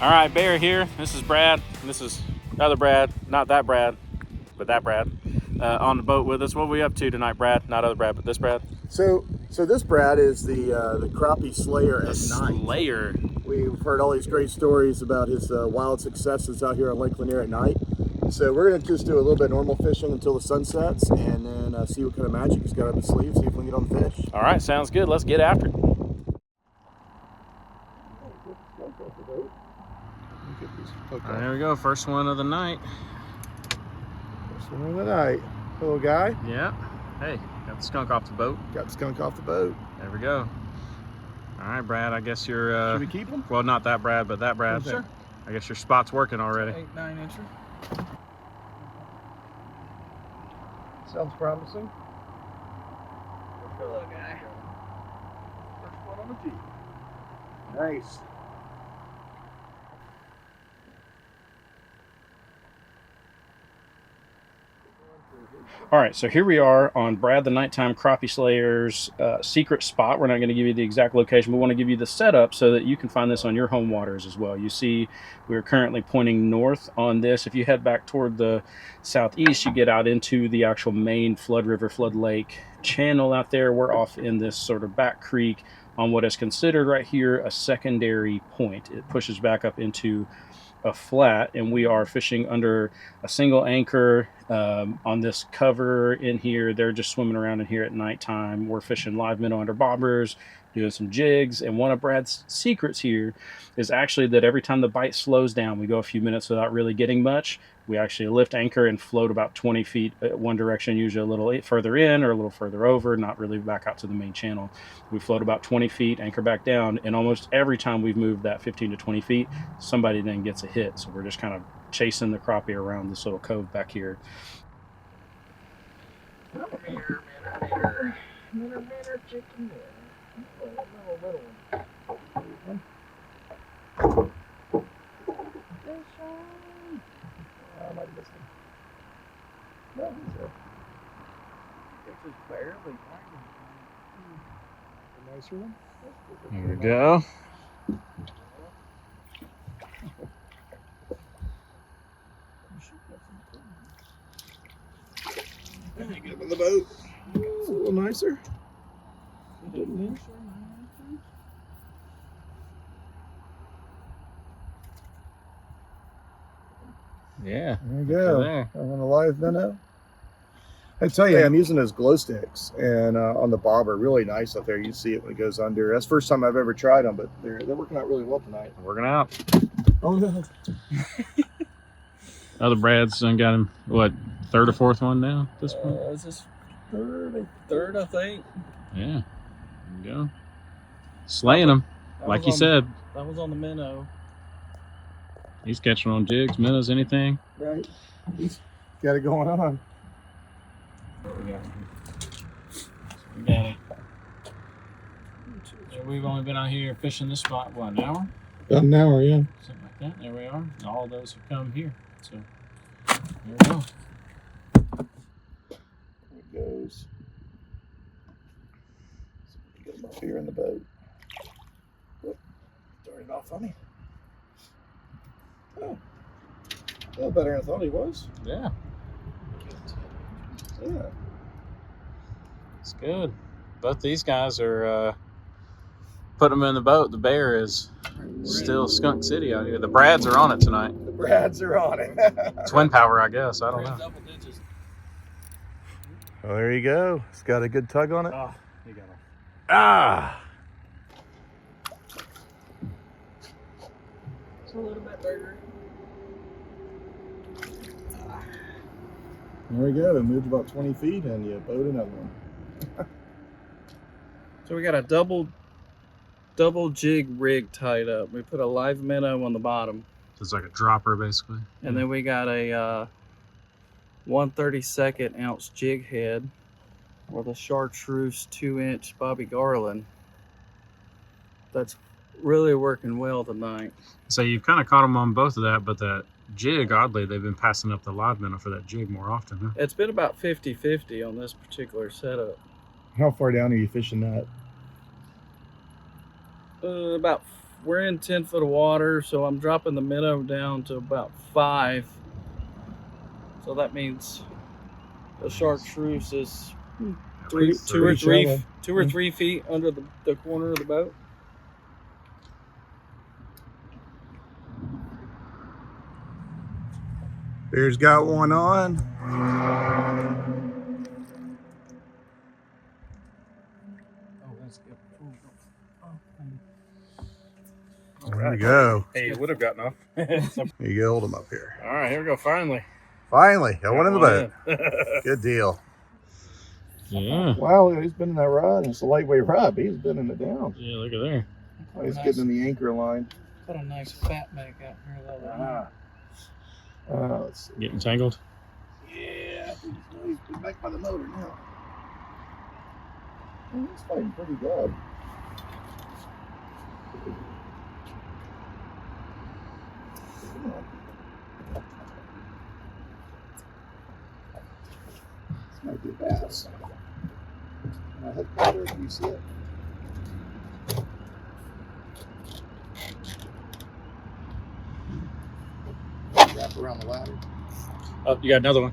All right, Bear here. This is Brad. This is other Brad, not that Brad, but that Brad, on the boat with us. What are we up to tonight, Brad? Not other Brad, but this Brad. So this Brad is the crappie slayer at night. Slayer. We've heard all these great stories about his wild successes out here on Lake Lanier at night. So we're gonna just do a little bit of normal fishing until the sun sets, and then see what kind of magic he's got up his sleeve. See if we can get on the fish. All right, sounds good. Let's get after it. There we go. First one of the night. First one of the night. Little guy. Yeah. Hey, got the skunk off the boat. Got the skunk off the boat. There we go. All right, Brad. I guess you're. Should we keep him? Well, not that Brad, but that Brad. Sure. I guess your spot's working already. 8-9 incher. Sounds promising. Good little guy. First one on the tee. Nice. All right, so here we are on Brad the Nighttime Crappie Slayer's secret spot. We're not going to give you the exact location. We want to give you the setup so that you can find this on your home waters as well. You see, we're currently pointing north on this. If you head back toward the southeast, you get out into the actual main flood river, flood lake channel out there. We're off in this sort of back creek on what is considered right here a secondary point. It pushes back up into a flat, and we are fishing under a single anchor on this cover in here. They're just swimming around in here at nighttime. We're fishing live minnow under bobbers, doing some jigs, and one of Brad's secrets here is actually that every time the bite slows down, we go a few minutes without really getting much. We actually lift anchor and float about 20 feet one direction, usually a little further in or a little further over, not really back out to the main channel. We float about 20 feet, anchor back down, and almost every time we've moved that 15 to 20 feet, somebody then gets a hit. So we're just kind of chasing the crappie around this little cove back here. Chicken. Little one. I might have missed him. No, he's there. It's just barely A nicer one. There we go. Get him in the boat. It's a little nicer. Yeah. There you go. There. I'm on a live minnow. I tell you, I'm using those glow sticks and on the bobber, really nice up there. You can see it when it goes under. That's the first time I've ever tried them, but they're working out really well tonight. Working out. Oh no. Other Brad's done got him, what, third or fourth one now at this point? Is this third, I think. Yeah. There you go. Slaying them, like you said. That was on the minnow. He's catching on jigs, minnows, anything. Right. He's got it going on. Yeah. Got it. So we've only been out here fishing this spot, what, an hour? About an hour, yeah. Something like that. There we are. And all of those have come here. So there we go. There it goes. So we can get him up here in the boat. Whoop. Started off on me. Oh. A little better than I thought he was. Yeah. Yeah. It's good. Both these guys are putting them in the boat. The Bear is still Skunk City out here. The Brads are on it tonight. The Brads are on it. Twin power, I guess. I don't know. Double digits. Well, there you go. It's got a good tug on it. Oh, you got him. Ah! It's a little bit bigger. There we go. It moved about 20 feet and you boat another one. So we got a double jig rig tied up. We put a live minnow on the bottom. So it's like a dropper, basically. And then we got a 1/32 ounce jig head with a chartreuse 2-inch Bobby Garland. That's really working well tonight. So you've kind of caught them on both of that, but that jig, oddly, they've been passing up the live minnow for that jig more often, huh? It's been about 50-50 on this particular setup. How far down are you fishing that? About we're in 10 foot of water, so I'm dropping the minnow down to about 5. So that means the chartreuse is two or three feet under the corner of the boat. Bear's got one on. Oh, that's good. There we go. Hey, it would have gotten off. You hold him up here. All right, here we go. Finally. Finally, got one in the boat. In. Good deal. Yeah. Wow, he's been in that rod. It's a lightweight rod, but he's been in it down. Yeah, look at there. Oh, he's getting in the anchor line. Put a nice fat back out here, though. Let's see. Getting tangled? Yeah, he's back by the motor now. Oh, he's fighting pretty good. Come on. This might be a bass. Can I hook better? Can you see it? Wrap around the ladder. Oh, you got another one.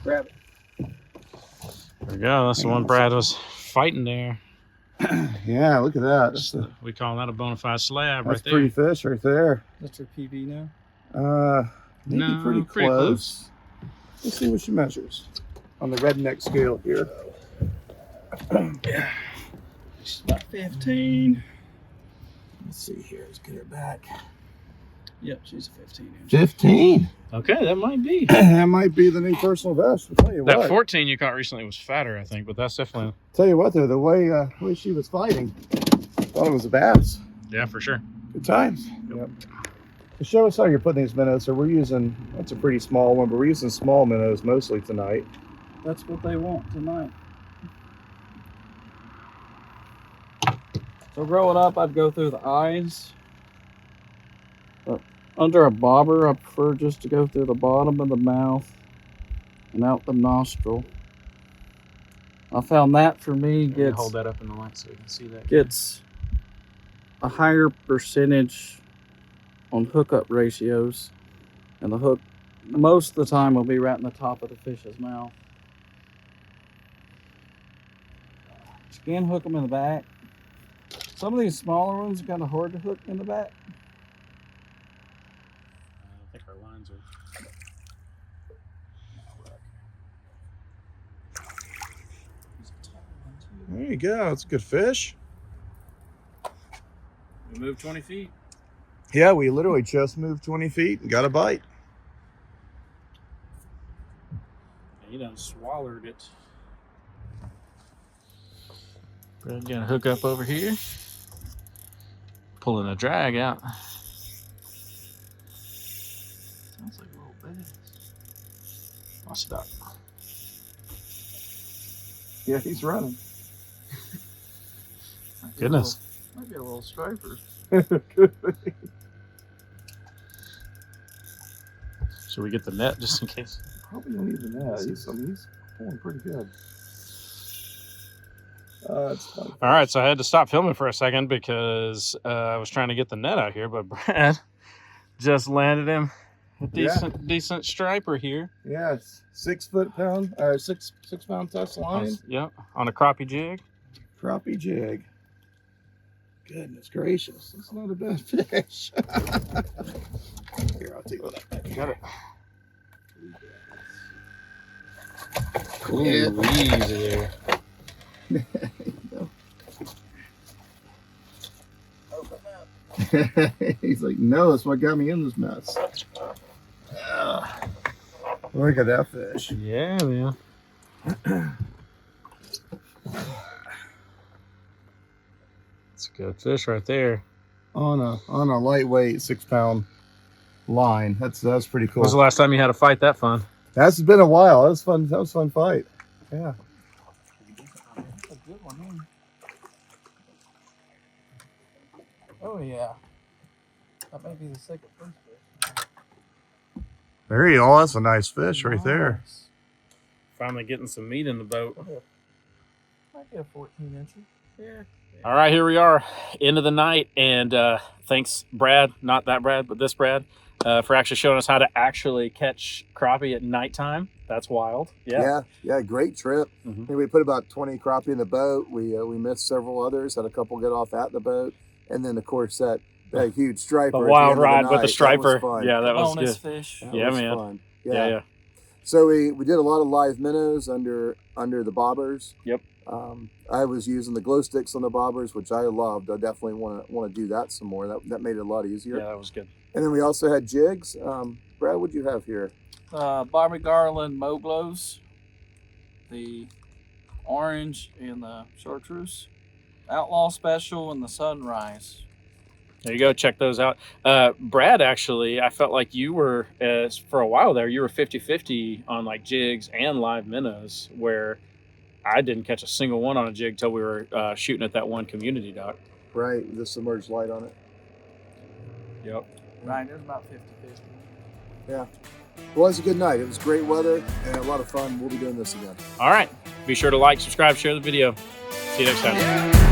Grab it. There we go. That's the one Brad was fighting there. Yeah, look at that. We call that a bona fide slab That's right there. pretty fish right there. That's your PB now? Maybe No, pretty pretty close. Let's see what she measures on the redneck scale here. She's about 15. Let's see here. Let's get her back. Yep, she's a 15 inch. 15. Okay, that might be. That might be the new personal best. I'll tell you That what. 14 you caught recently was fatter, I think, but that's definitely. Tell you what, though, the way she was fighting, thought it was a bass. Yeah, for sure. Good times. Yep. To show us how you're putting these minnows, so we're using, that's a pretty small one, but we're using small minnows mostly tonight. That's what they want tonight. So growing up, I'd go through the eyes. But under a bobber, I prefer just to go through the bottom of the mouth and out the nostril. I found that for me gets Hold that up in the light so you can see that. gets a higher percentage on hookup ratios, and the hook most of the time will be right in the top of the fish's mouth. You can hook them in the back. Some of these smaller ones are kind of hard to hook in the back. I think our lines are. There you go. It's a good fish. We moved 20 feet. Yeah, we literally just moved 20 feet and got a bite. He done swallowed it. We're gonna hook up over here. Pulling a drag out. Sounds like a little bass. Watch it out. Yeah, he's running. Goodness. Might be a little striper. Should we get the net just in case? Probably don't even know. He's pulling pretty good. It's fun. All right, so I had to stop filming for a second because I was trying to get the net out here, but Brad just landed him a decent striper here. Yeah, it's 6 pound test line. Yep, on a crappie jig. Crappie jig. Goodness gracious, that's not a bad fish. Here, I'll take that back. Got it. Cool. Ooh, easy there. He's like, no, that's what got me in this mess. Look at that fish. Yeah, man. It's a good fish right there. On a lightweight 6 pound line. That's pretty cool. When was the last time you had a fight that fun? That's been a while. That was fun. That was a fun fight. Yeah. That's a good one, huh? Oh yeah. That may be the second first fish. There you go. That's a nice fish right there. Nice. Finally getting some meat in the boat. Might be a 14 incher. Yeah. All right, here we are, end of the night, and thanks Brad, not that Brad, but this Brad, for actually showing us how to actually catch crappie at nighttime. That's wild. Yeah, great trip. Mhm. I mean, we put about 20 crappie in the boat. We missed several others, had a couple get off at the boat, and then of course that huge striper. The at wild the end of ride the with the night. striper. That was fun. Yeah, that was Bonus good. fish. That Yeah, was man. fun. Yeah. So we did a lot of live minnows under the bobbers. Yep. I was using the glow sticks on the bobbers, which I loved. I definitely want to do that some more. That made it a lot easier. Yeah, that was good. And then we also had jigs. Brad, what'd you have here? Barbie Garland Moglos, the orange and the chartreuse, Outlaw Special, and the Sunrise. There you go. Check those out. Brad, actually, I felt like you were, for a while there, you were 50-50 on like jigs and live minnows, where I didn't catch a single one on a jig till we were shooting at that one community dock. Right, the submerged light on it. Yep. Right, it was about 50-50. Yeah. Well, it was a good night. It was great weather and a lot of fun. We'll be doing this again. All right. Be sure to like, subscribe, share the video. See you next time.